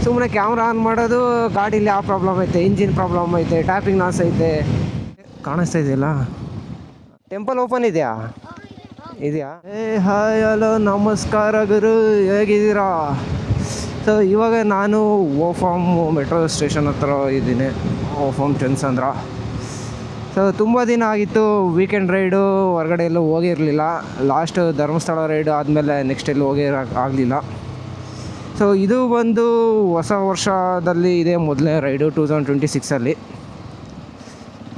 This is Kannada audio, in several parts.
ಸುಮ್ಮನೆ ಕ್ಯಾಮ್ರಾ ಆನ್ ಮಾಡೋದು, ಗಾಡೀಲಿ ಯಾವ ಪ್ರಾಬ್ಲಮ್ ಐತೆ, ಇಂಜಿನ್ ಪ್ರಾಬ್ಲಮ್ ಐತೆ, ಟ್ಯಾಪಿಂಗ್ ಲಾಸ್ ಐತೆ. ಕಾಣಿಸ್ತಾ ಇದೆಯಲ್ಲ, ಟೆಂಪಲ್ ಓಪನ್ ಇದೆಯಾ? ಹಾಯ್ ಹಲೋ ನಮಸ್ಕಾರ ಗುರು, ಹೇಗಿದ್ದೀರಾ? ಸೊ ಇವಾಗ ನಾನು ಓಫಾಮ್ ಮೆಟ್ರೋ ಸ್ಟೇಷನ್ ಹತ್ರ ಇದ್ದೀನಿ, ಓಫಾಮ್ ಚಂದ್ಸಂದ್ರ. ಸೊ ತುಂಬ ದಿನ ಆಗಿತ್ತು ವೀಕೆಂಡ್ ರೈಡು, ಹೊರಗಡೆ ಎಲ್ಲೂ ಹೋಗಿರಲಿಲ್ಲ. ಲಾಸ್ಟ್ ಧರ್ಮಸ್ಥಳ ರೈಡು ಆದಮೇಲೆ ನೆಕ್ಸ್ಟ್ ಎಲ್ಲೂ ಆಗಲಿಲ್ಲ. ಸೊ ಇದು ಬಂದು ಹೊಸ ವರ್ಷದಲ್ಲಿ ಇದೆ ಮೊದಲನೇ ರೈಡು 2026.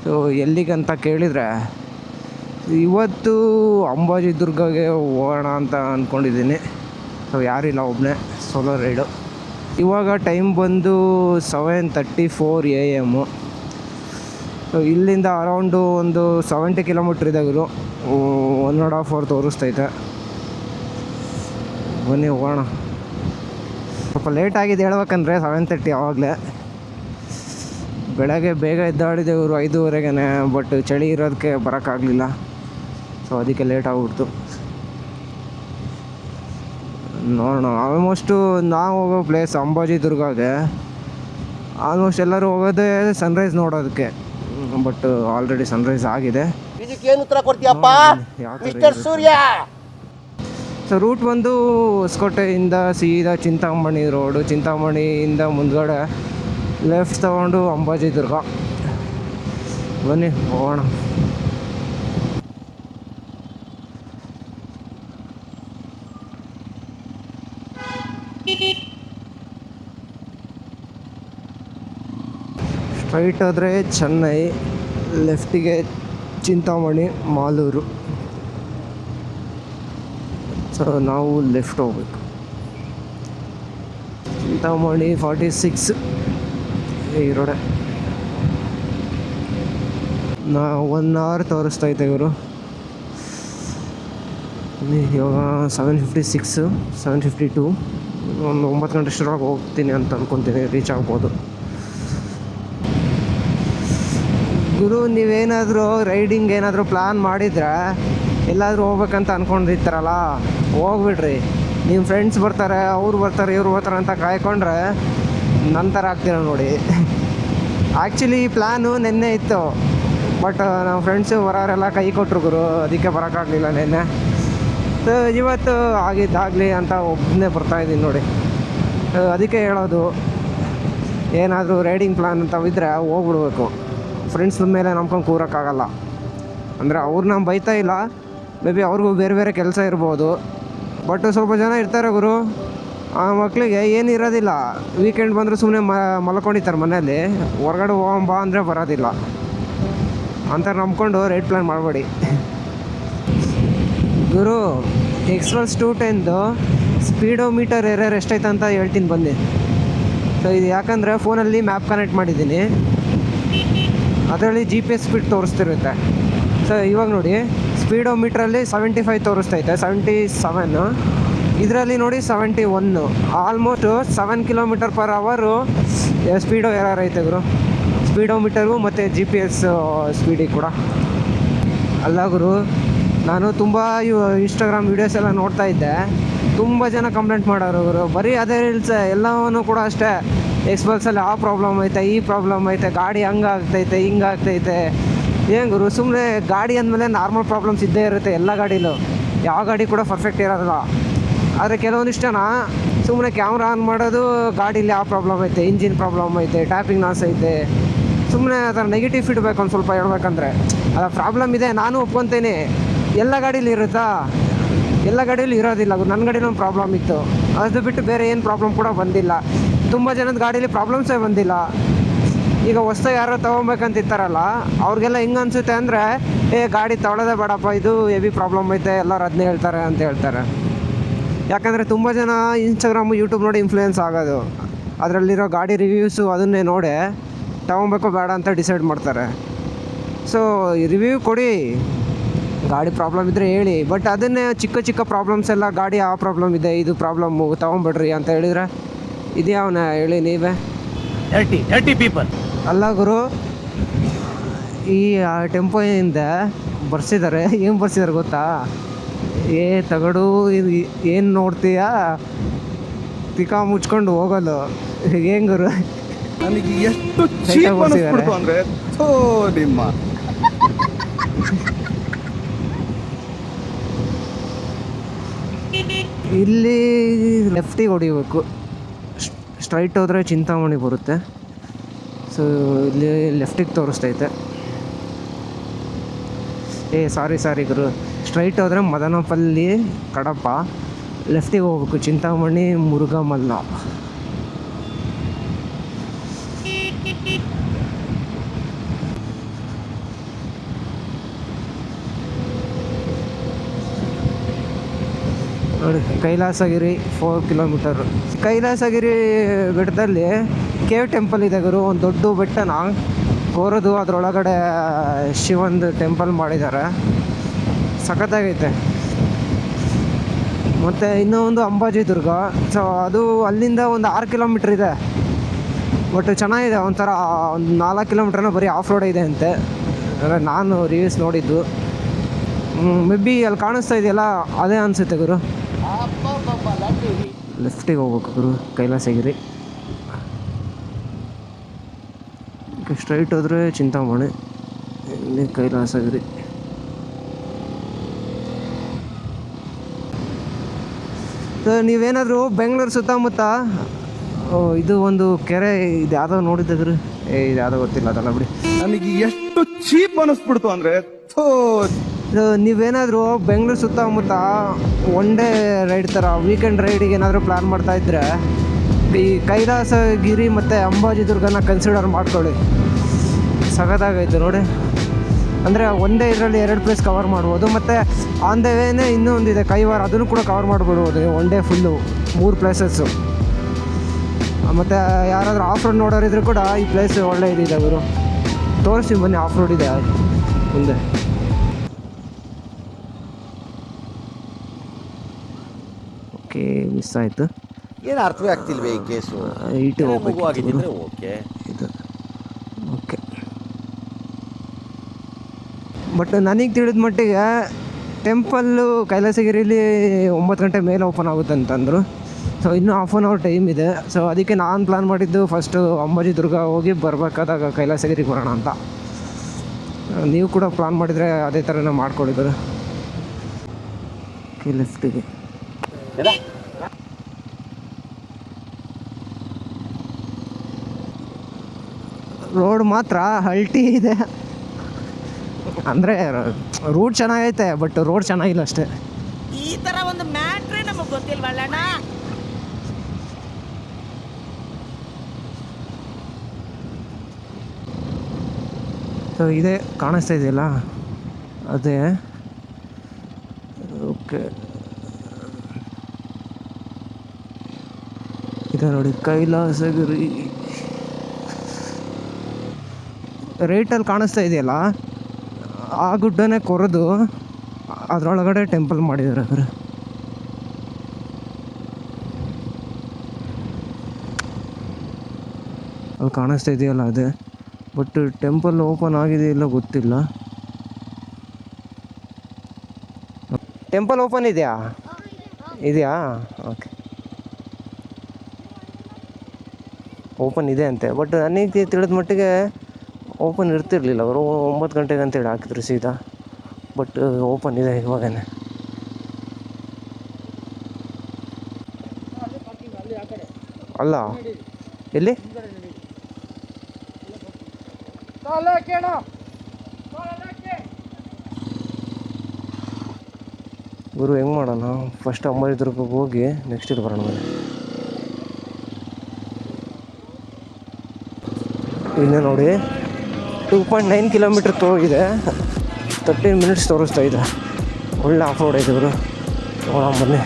ಸೊ ಎಲ್ಲಿಗಂತ ಕೇಳಿದರೆ ಇವತ್ತು ಅಂಬಾಜಿ ದುರ್ಗಗೆ ಹೋಗೋಣ ಅಂತ ಅಂದ್ಕೊಂಡಿದ್ದೀನಿ. ಸೊ ಯಾರಿಲ್ಲ, ಒಬ್ಬನೇ ಸೋಲೋ ರೈಡು. ಇವಾಗ ಟೈಮ್ ಬಂದು 7:34 AM. ಸೊ ಇಲ್ಲಿಂದ ಅರೌಂಡು ಒಂದು 70 ಕಿಲೋಮೀಟ್ರ್ ಇದೆ ಗುರು. 1.5 hour ತೋರಿಸ್ತೈತೆ. ಬನ್ನಿ ಹೋಗೋಣ. ಸ್ವಲ್ಪ ಲೇಟ್ ಆಗಿದೆ ಹೇಳ್ಬೇಕಂದ್ರೆ 7:30 ಆವಾಗಲೇ. ಬೆಳಗ್ಗೆ ಬೇಗ ಎದ್ದಾಡಿದೆ ಇವರು 5:30ಗೆ, ಬಟ್ ಚಳಿ ಇರೋದಕ್ಕೆ ಬರೋಕ್ಕಾಗಲಿಲ್ಲ. ಸೊ ಅದಕ್ಕೆ ಲೇಟ್ ಆಗಿಬಿಡ್ತು. ನೋಡೋಣ. ಆಲ್ಮೋಸ್ಟು ನಾವು ಹೋಗೋ ಪ್ಲೇಸ್ ಅಂಬಾಜಿ ದುರ್ಗಾಗೆ ಆಲ್ಮೋಸ್ಟ್ ಎಲ್ಲರೂ ಹೋಗೋದೇ ಸನ್ರೈಸ್ ನೋಡೋದಕ್ಕೆ, ಬಟ್ ಆಲ್ರೆಡಿ ಸನ್ರೈಸ್ ಆಗಿದೆ. ಏನು ಉತ್ತರ ಕೊಡ್ತೀಯಪ್ಪ ಮಿಸ್ಟರ್ ಸೂರ್ಯ? ಸೊ ರೂಟ್ ಬಂದು ಹೊಸಕೋಟೆಯಿಂದ ಸೀದಾ ಚಿಂತಾಮಣಿ ರೋಡು, ಚಿಂತಾಮಣಿಯಿಂದ ಮುಂದ್ಗಡೆ ಲೆಫ್ಟ್ ತಗೊಂಡು ಅಂಬಾಜಿ ದುರ್ಗ. ಬನ್ನಿ ಹೋಗೋಣ. ಸ್ಟ್ರೈಟ್ ಆದರೆ ಚೆನ್ನೈ, ಲೆಫ್ಟಿಗೆ ಚಿಂತಾಮಣಿ, ಮಾಲೂರು. ಸೊ ನಾವು ಲೆಫ್ಟ್ ಹೋಗ್ಬೇಕು. ಚಿಂತಾಮಣಿ 46 ಈ ರೋಡೆ. 1 hour ತೋರಿಸ್ತೈತೆ ಇವರು. ಇವಾಗ 7:56, 7:52. ಒಂದು 9 ಗಂಟೆ ಅಷ್ಟರೊಳಗೆ ಹೋಗ್ತೀನಿ ಅಂತ ಅಂದ್ಕೊತೀನಿ, ರೀಚ್ ಆಗ್ಬೋದು. ಗುರು, ನೀವೇನಾದರೂ ರೈಡಿಂಗ್ ಏನಾದರೂ ಪ್ಲ್ಯಾನ್ ಮಾಡಿದರೆ, ಎಲ್ಲಾದರೂ ಹೋಗ್ಬೇಕಂತ ಅಂದ್ಕೊಂಡಿರ್ತಾರಲ್ಲ, ಹೋಗ್ಬಿಡ್ರಿ. ನಿಮ್ಮ ಫ್ರೆಂಡ್ಸ್ ಬರ್ತಾರೆ, ಅವ್ರು ಬರ್ತಾರೆ, ಇವ್ರು ಬರ್ತಾರೆ ಅಂತ ಕಾಯ್ಕೊಂಡ್ರೆ ನಂತರ ಆಗ್ತೀರ ನೋಡಿ. ಆ್ಯಕ್ಚುಲಿ ಈ ಪ್ಲ್ಯಾನು ನೆನ್ನೆ ಇತ್ತು, ಬಟ್ ನಮ್ಮ ಫ್ರೆಂಡ್ಸು ಬರೋರೆಲ್ಲ ಕೈ ಕೊಟ್ಟರು ಗುರು, ಅದಕ್ಕೆ ಬರೋಕ್ಕಾಗಲಿಲ್ಲ ನೆನ್ನೆ. ಸೊ ಇವತ್ತು ಆಗಿದ್ದಾಗಲಿ ಅಂತ ಒಬ್ಬನೇ ಬರ್ತಾಯಿದ್ದೀನಿ ನೋಡಿ. ಅದಕ್ಕೆ ಹೇಳೋದು, ಏನಾದರೂ ರೈಡಿಂಗ್ ಪ್ಲ್ಯಾನ್ ಅಂತ ಇದ್ದರೆ ಹೋಗ್ಬಿಡ್ಬೇಕು. ಫ್ರೆಂಡ್ಸ್ ಮೇಲೆ ನಂಬ್ಕೊಂಡು ಕೂರೋಕ್ಕಾಗಲ್ಲ. ಅಂದರೆ ಅವ್ರನ್ನ ಬೈತಾ ಇಲ್ಲ, ಮೇ ಬಿ ಅವ್ರಿಗೂ ಬೇರೆ ಬೇರೆ ಕೆಲಸ ಇರ್ಬೋದು. ಬಟ್ ಸ್ವಲ್ಪ ಜನ ಇರ್ತಾರೆ ಗುರು, ಆ ಮಕ್ಕಳಿಗೆ ಏನು ಇರೋದಿಲ್ಲ. ವೀಕೆಂಡ್ ಬಂದರೂ ಸುಮ್ಮನೆ ಮಲ್ಕೊಂಡಿರ್ತಾರೆ ಮನೆಯಲ್ಲಿ, ಹೊರಗಡೆ ಹೋಗಂಬ ಅಂದರೆ ಬರೋದಿಲ್ಲ. ಅಂತ ನಂಬ್ಕೊಂಡು ರೈಡ್ ಪ್ಲ್ಯಾನ್ ಮಾಡಬೇಡಿ ಗುರು. ಎಕ್ಸ್‌ಪ್ರೆಸ್ 210 ಸ್ಪೀಡೋಮೀಟರ್ ಎರರ್ ಎಷ್ಟೈತೆ ಅಂತ ಹೇಳ್ತೀನಿ ಬನ್ನಿ. ಸೊ ಇದು ಯಾಕಂದರೆ ಫೋನಲ್ಲಿ ಮ್ಯಾಪ್ ಕನೆಕ್ಟ್ ಮಾಡಿದ್ದೀನಿ, ಅದರಲ್ಲಿ GPS ಸ್ಪೀಡ್ ತೋರಿಸ್ತಿರುತ್ತೆ. ಸೊ ಇವಾಗ ನೋಡಿ, ಸ್ಪೀಡೋಮೀಟ್ರಲ್ಲಿ 75 ತೋರಿಸ್ತೈತೆ, 77. ಇದರಲ್ಲಿ ನೋಡಿ 71. ಆಲ್ಮೋಸ್ಟು 7 km/h ಸ್ಪೀಡೋ ಎರರ್ ಐತೆ ಗುರು, ಸ್ಪೀಡೋಮೀಟರ್ಗೂ ಮತ್ತು GPS ಸ್ಪೀಡಿಗೆ ಕೂಡ. ಅಲ್ಲ ಗುರು, ನಾನು ತುಂಬ ಇನ್ಸ್ಟಾಗ್ರಾಮ್ ವೀಡಿಯೋಸ್ ಎಲ್ಲ ನೋಡ್ತಾ ಇದ್ದೆ, ತುಂಬ ಜನ ಕಂಪ್ಲೇಂಟ್ ಮಾಡೋರು ಗುರು. ಬರೀ ಅದೇ ರೀಲ್ಸ್ ಎಲ್ಲವೂ ಕೂಡ ಅಷ್ಟೇ. ಎಕ್ಸ್‌ಪಲ್ಸಲ್ಲಿ ಆ ಪ್ರಾಬ್ಲಮ್ ಐತೆ, ಈ ಪ್ರಾಬ್ಲಮ್ ಐತೆ, ಗಾಡಿ ಹಂಗಾಗ್ತೈತೆ, ಹಿಂಗಾಗ್ತೈತೆ. ಏನು ಗುರು, ಸುಮ್ಮನೆ ಗಾಡಿ ಅಂದಮೇಲೆ ನಾರ್ಮಲ್ ಪ್ರಾಬ್ಲಮ್ಸ್ ಇದ್ದೇ ಇರುತ್ತೆ ಎಲ್ಲ ಗಾಡೀಲೂ. ಯಾವ ಗಾಡಿ ಕೂಡ ಪರ್ಫೆಕ್ಟ್ ಇರೋದಿಲ್ಲ. ಆದರೆ ಕೆಲವೊಂದಿಷ್ಟು ಜನ ಸುಮ್ಮನೆ ಕ್ಯಾಮ್ರಾ ಆನ್ ಮಾಡೋದು, ಗಾಡೀಲಿ ಯಾವ ಪ್ರಾಬ್ಲಮ್ ಐತೆ, ಇಂಜಿನ್ ಪ್ರಾಬ್ಲಮ್ ಐತೆ, ಟ್ಯಾಪಿಂಗ್ ಲಾಸ್ ಐತೆ, ಸುಮ್ಮನೆ ಆ ಥರ ನೆಗೆಟಿವ್ ಫೀಡ್ಬ್ಯಾಕ್ ಒಂದು ಸ್ವಲ್ಪ ಹೇಳ್ಬೇಕಂದ್ರೆ. ಅದು ಪ್ರಾಬ್ಲಮ್ ಇದೆ, ನಾನು ಒಪ್ಕೊತೀನಿ. ಎಲ್ಲ ಗಾಡೀಲಿ ಇರುತ್ತಾ? ಎಲ್ಲ ಗಾಡೀಲಿ ಇರೋದಿಲ್ಲ. ನನ್ನ ಗಾಡೀಲಿ ಒಂದು ಪ್ರಾಬ್ಲಮ್ ಇತ್ತು, ಅದು ಬಿಟ್ಟು ಬೇರೆ ಏನು ಪ್ರಾಬ್ಲಮ್ ಕೂಡ ಬಂದಿಲ್ಲ. ತುಂಬ ಜನದ ಗಾಡೀಲಿ ಪ್ರಾಬ್ಲಮ್ಸೇ ಬಂದಿಲ್ಲ. ಈಗ ಹೊಸ್ದಾಗಿ ಯಾರೋ ತೊಗೊಬೇಕಂತಿರ್ತಾರಲ್ಲ, ಅವ್ರಿಗೆಲ್ಲ ಹೆಂಗೆ ಅನಿಸುತ್ತೆ ಅಂದರೆ, ಗಾಡಿ ತೊಗೊಳ್ಳೋದೇ ಬೇಡಪ್ಪ, ಇದು ಹೆವಿ ಪ್ರಾಬ್ಲಮ್ ಐತೆ, ಎಲ್ಲರೂ ಅದನ್ನೇ ಹೇಳ್ತಾರೆ ಅಂತ ಹೇಳ್ತಾರೆ. ಯಾಕಂದರೆ ತುಂಬ ಜನ ಇನ್ಸ್ಟಾಗ್ರಾಮು, ಯೂಟ್ಯೂಬ್ ನೋಡಿ ಇನ್ಫ್ಲೂಯೆನ್ಸ್ ಆಗೋದು. ಅದರಲ್ಲಿರೋ ಗಾಡಿ ರಿವ್ಯೂಸು ಅದನ್ನೇ ನೋಡಿ ತೊಗೊಬೇಕೋ ಬೇಡ ಅಂತ ಡಿಸೈಡ್ ಮಾಡ್ತಾರೆ. ಸೊ ರಿವ್ಯೂ ಕೊಡಿ, ಗಾಡಿ ಪ್ರಾಬ್ಲಮ್ ಇದ್ದರೆ ಹೇಳಿ. ಬಟ್ ಅದನ್ನೇ ಚಿಕ್ಕ ಚಿಕ್ಕ ಪ್ರಾಬ್ಲಮ್ಸ್ ಎಲ್ಲ, ಗಾಡಿ ಆ ಪ್ರಾಬ್ಲಮ್ ಇದೆ, ಇದು ಪ್ರಾಬ್ಲಮ್ಮು, ತೊಗೊಂಬಿಡ್ರಿ ಅಂತ ಹೇಳಿದರೆ ಇದ್ಯಾವನ ಹೇಳಿ ನೀವೇ? ಡರ್ಟಿ ಪೀಪಲ್ ಅಲ್ಲ ಗುರು, ಈ ಟೆಂಪೋಯಿಂದ ಬರ್ಸಿದ್ದಾರೆ. ಏನು ಬರ್ಸಿದ್ದಾರೆ ಗೊತ್ತಾ? ತಗಡು ಏನು ನೋಡ್ತೀಯಾ, ತಿಕ್ಕ ಮುಚ್ಕೊಂಡು ಹೋಗೋದು. ಹೆಂಗ್ ಗುರು ನನಗೆ ಎಷ್ಟು Light ಚೀಪ್ ಆಗಿ ಅನಿಸ್ಬಿಡ್ತು ಅಂದ್ರೆ ಥೋ ನಿಮ್ಮ ಇಲ್ಲಿ ಲೆಫ್ಟಿಗೆ ಹೊಡಿಬೇಕು. ಸ್ಟ್ರೈಟ್ ಹೋದರೆ ಚಿಂತಾಮಣಿ ಬರುತ್ತೆ. ಸೊ ಇಲ್ಲಿ ಲೆಫ್ಟಿಗೆ ತೋರಿಸ್ತೈತೆ. ಸಾರಿ ಗುರು, ಸ್ಟ್ರೈಟ್ ಹೋದರೆ ಮದನಪಲ್ಲಿ ಕಡಪ, ಲೆಫ್ಟಿಗೆ ಹೋಗ್ಬೇಕು ಚಿಂತಾಮಣಿ ಮುರುಘಾಮಲ್ಲ. ನೋಡಿ ಕೈಲಾಸಗಿರಿ 4 ಕಿಲೋಮೀಟರು. ಕೈಲಾಸಗಿರಿ ಬೆಟ್ಟದಲ್ಲಿ ಕೇವ್ ಟೆಂಪಲ್ ಇದೆ ಗುರು, ಒಂದು ದೊಡ್ಡ ಬೆಟ್ಟನ ಕೋರೋದು ಅದರೊಳಗಡೆ ಶಿವಂದು ಟೆಂಪಲ್ ಮಾಡಿದ್ದಾರೆ, ಸಖತ್ತಾಗೈತೆ. ಮತ್ತು ಇನ್ನೂ ಒಂದು ಅಂಬಾಜಿ ದುರ್ಗ. ಸೊ ಅದು ಅಲ್ಲಿಂದ ಒಂದು 6 ಕಿಲೋಮೀಟ್ರ್ ಇದೆ, ಬಟ್ ಚೆನ್ನಾಗಿದೆ. ಒಂಥರ ಒಂದು 4 ಕಿಲೋಮೀಟ್ರನ್ನ ಬರೀ ಆಫ್ ರೋಡ್ ಇದೆ ಅಂತೆ, ಅಂದರೆ ನಾನು ರಿವ್ಯೂಸ್ ನೋಡಿದ್ದು. ಮೇ ಬಿ ಅಲ್ಲಿ ಕಾಣಿಸ್ತಾ ಇದೆಯಲ್ಲ ಅದೇ ಅನಿಸುತ್ತೆ ಗುರು. ಲೆಫ್ಟಿಗೆ ಹೋಗ್ಬೇಕು ಗುರು ಕೈಲಾಸಗಿರಿ. ಸ್ಟ್ರೈಟ್ ಹೋದರೆ ಚಿಂತಾಮಣಿ, ಇಲ್ಲಿ ಕೈಲಾಸಗಿರಿ. ಸೊ ನೀವೇನಾದರೂ ಬೆಂಗಳೂರು ಸುತ್ತಮುತ್ತ ಇದು ಒಂದು ಕೆರೆ ಇದು ಯಾವುದೋ ನೋಡಿದ್ದೆ ಗುರು, ಇದು ಯಾವುದೋ ಗೊತ್ತಿಲ್ಲ ಅದಲ್ಲ ಬಿಡಿ. ನನಗೆ ಎಷ್ಟು ಚೀಪ್ ಅನಿಸ್ಬಿಡ್ತು ಅಂದ್ರೆ ಥೋ. ಇದು ನೀವೇನಾದರೂ ಬೆಂಗಳೂರು ಸುತ್ತಮುತ್ತ ಒನ್ ಡೇ ರೈಡ್ ಥರ ವೀಕೆಂಡ್ ರೈಡಿಗೆ ಏನಾದರೂ ಪ್ಲ್ಯಾನ್ ಮಾಡ್ತಾಯಿದ್ರೆ ಈ ಕೈಲಾಸಗಿರಿ ಮತ್ತು ಅಂಬಾಜಿ ದುರ್ಗನ ಕನ್ಸಿಡರ್ ಮಾಡ್ಕೊಳ್ಳಿ, ಸಖತ್ತಾಗೈತೆ ನೋಡಿ. ಅಂದರೆ ಒಂದೇ ಇದರಲ್ಲಿ 2 ಪ್ಲೇಸ್ ಕವರ್ ಮಾಡ್ಬೋದು. ಮತ್ತು ಆನ್ ದ ವೇನೇ ಇನ್ನೂ ಒಂದಿದೆ ಕೈವಾರ, ಅದನ್ನು ಕೂಡ ಕವರ್ ಮಾಡಿಬಿಡ್ಬೋದು ಒನ್ ಡೇ ಫುಲ್ಲು 3 ಪ್ಲೇಸಸ್ಸು. ಮತ್ತು ಯಾರಾದರೂ ಆಫ್ ರೋಡ್ ನೋಡೋರಿದ್ರು ಕೂಡ ಈ ಪ್ಲೇಸ್ ಒಳ್ಳೆ ಇದಿದೆ ಅವರು, ತೋರಿಸಿ ಬನ್ನಿ. ಆಫ್ ರೋಡ್ ಇದೆ ಮುಂದೆ. ಓಕೆ, ಮಿಸ್ ಆಯಿತು. ಏನು ಅರ್ಥವೇ ಆಗ್ತಿಲ್ವೇ ಈ ಕೇಸು? ಇಟ್ಟು ಹೋಗ್ಬೇಕು ಆಗಿದ್ದರೆ ಓಕೆ. ಇದು ಓಕೆ. ಬಟ್ ನನಗೆ ತಿಳಿದ ಮಟ್ಟಿಗೆ ಟೆಂಪಲ್ಲು ಕೈಲಾಸಗಿರಿಲಿ 9 ಗಂಟೆ ಮೇಲೆ ಓಪನ್ ಆಗುತ್ತೆ ಅಂತಂದರು. ಸೊ ಇನ್ನೂ ಹಾಫ್ ಆನ್ ಅವರ್ ಟೈಮ್ ಇದೆ. ಸೊ ಅದಕ್ಕೆ ನಾನು ಪ್ಲ್ಯಾನ್ ಮಾಡಿದ್ದು ಫಸ್ಟು ಅಂಬಾಜಿ ದುರ್ಗ ಹೋಗಿ ಬರಬೇಕಾದಾಗ ಕೈಲಾಸಗಿರಿಗೆ ಬರೋಣ ಅಂತ. ನೀವು ಕೂಡ ಪ್ಲ್ಯಾನ್ ಮಾಡಿದರೆ ಅದೇ ಥರನೇ ಮಾಡ್ಕೊಂಡಿದ್ದಾರೆ. ಓಕೆ, ಲೆಫ್ಟಿಗೆ. ರೋಡ್ ಮಾತ್ರ ಹಲ್ಟಿ ಇದೆ, ಅಂದರೆ ರೂಟ್ ಚೆನ್ನಾಗೈತೆ ಬಟ್ ರೋಡ್ ಚೆನ್ನಾಗಿಲ್ಲ ಅಷ್ಟೇ. ಈ ತರ ಒಂದು ಮ್ಯಾಟ್ರೇ ನಮಗೆ ಗೊತ್ತಿಲ್ವಲ್ಲಣ್ಣ. ಸೊ ಇದೇ ಕಾಣಿಸ್ತಾ ಇದೆಯಲ್ಲ ಅದೇ. ಓಕೆ, ಇದೆ ನೋಡಿ ಕೈಲಾಸಗಿರಿ. ರೈಟಲ್ಲಿ ಕಾಣಿಸ್ತಾ ಇದೆಯಲ್ಲ ಆ ಗುಡ್ಡನೇ ಕೊರೆದು ಅದರೊಳಗಡೆ ಟೆಂಪಲ್ ಮಾಡಿದ್ದಾರೆ ಅವರು. ಅಲ್ಲಿ ಕಾಣಿಸ್ತಾ ಇದೆಯಲ್ಲ ಅದೇ, ಬಟ್ ಟೆಂಪಲ್ ಓಪನ್ ಆಗಿದೆಯಿಲ್ಲ ಗೊತ್ತಿಲ್ಲ. ಟೆಂಪಲ್ ಓಪನ್ ಇದೆಯಾ? ಇದೆಯಾ? ಓಕೆ, ಓಪನ್ ಇದೆ ಅಂತೆ. ಬಟ್ ನನಗೆ ತಿಳಿದ ಮಟ್ಟಿಗೆ ಓಪನ್ ಇರ್ತಿರ್ಲಿಲ್ಲ, ಅವರು 9 ಗಂಟೆಗೆ ಅಂತೇಳಿ ಹಾಕಿದ್ರು ಸೀದಾ. ಬಟ್ ಓಪನ್ ಇದೆ ಇವಾಗನೇ. ಅಲ್ಲ ಎಲ್ಲಿ ಗುರು ಹೆಂಗೆ ಮಾಡೋಣ? ಫಸ್ಟ್ ಅಂಬಾಜಿ ದುರ್ಗಕ್ಕೆ ಹೋಗಿ ನೆಕ್ಸ್ಟ್ ಇಲ್ಲಿ ಬರೋಣ. ಇನ್ನೇ ನೋಡಿ 2.9 ಕಿಲೋಮೀಟ್ರ್ ಇದೆ, 13 ಮಿನಿಟ್ಸ್ ತೋರಿಸ್ತಾ ಇದೆ. ಒಳ್ಳೆ ಆಫ್ ರೋಡ್ ಐತೆ ಗುರು, ನೋಡೋಣ ಬನ್ನಿ.